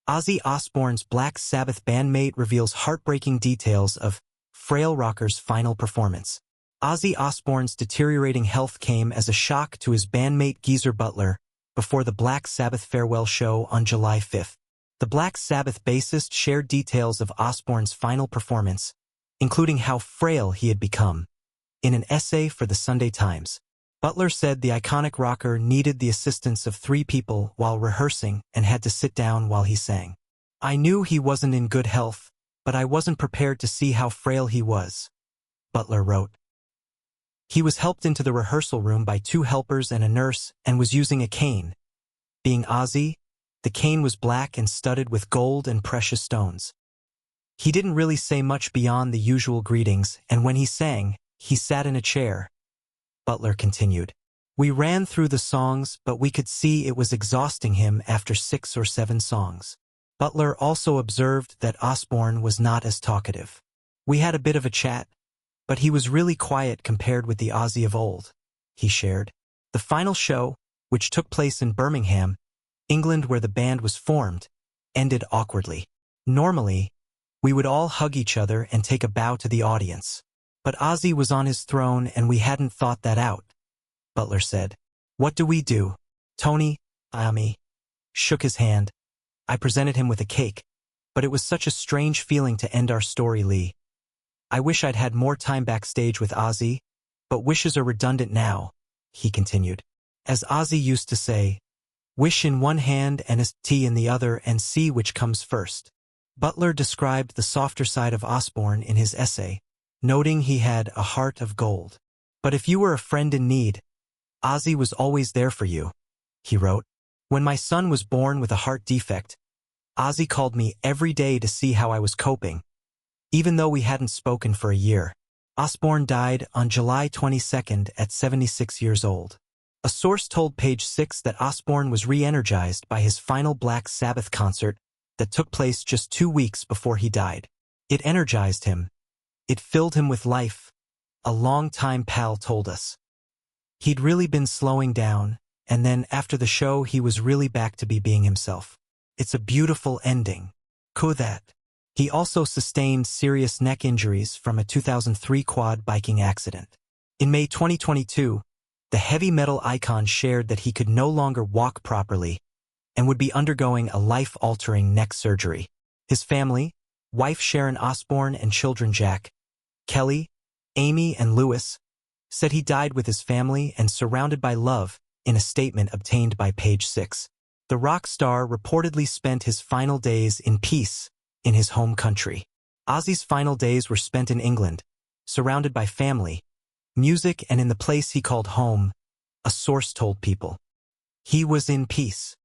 Ozzy Osbourne's Black Sabbath bandmate reveals heartbreaking details of frail rocker's final performance. Ozzy Osbourne's deteriorating health came as a shock to his bandmate Geezer Butler before the Black Sabbath farewell show on July 5th. The Black Sabbath bassist shared details of Osbourne's final performance, including how frail he had become. In an essay for the Sunday Times, Butler said the iconic rocker needed the assistance of 3 people while rehearsing and had to sit down while he sang. "I knew he wasn't in good health, but I wasn't prepared to see how frail he was," Butler wrote. He was helped into the rehearsal room by 2 helpers and a nurse and was using a cane. Being Ozzy, the cane was black and studded with gold and precious stones. He didn't really say much beyond the usual greetings, and when he sang, he sat in a chair. Butler continued, "We ran through the songs, but we could see it was exhausting him after 6 or 7 songs. Butler also observed that Osbourne was not as talkative. "We had a bit of a chat, but he was really quiet compared with the Ozzy of old," he shared. The final show, which took place in Birmingham, England, where the band was formed, ended awkwardly. "Normally, we would all hug each other and take a bow to the audience. But Ozzy was on his throne and we hadn't thought that out," Butler said. "What do we do? Tony, Ami, shook his hand. I presented him with a cake, but it was such a strange feeling to end our story, Lee. I wish I'd had more time backstage with Ozzy, but wishes are redundant now," he continued. As Ozzy used to say, "Wish in one hand and a tea in the other and see which comes first." Butler described the softer side of Osbourne in his essay, noting he had a heart of gold. "But if you were a friend in need, Ozzy was always there for you," he wrote. "When my son was born with a heart defect, Ozzy called me every day to see how I was coping, even though we hadn't spoken for a year." Osbourne died on July 22nd at 76 years old. A source told Page 6 that Osbourne was re-energized by his final Black Sabbath concert that took place just 2 weeks before he died. "It energized him. It filled him with life," a longtime pal told us. "He'd really been slowing down, and then after the show he was really back to being himself. It's a beautiful ending. That." He also sustained serious neck injuries from a 2003 quad biking accident. In May 2022, the heavy metal icon shared that he could no longer walk properly and would be undergoing a life-altering neck surgery. His family, wife Sharon Osbourne and children Jack, Kelly, Amy, and Lewis, said he died with his family and surrounded by love in a statement obtained by Page 6. The rock star reportedly spent his final days in peace in his home country. Ozzy's final days were spent in England, surrounded by family, music, and in the place he called home, a source told People. He was in peace.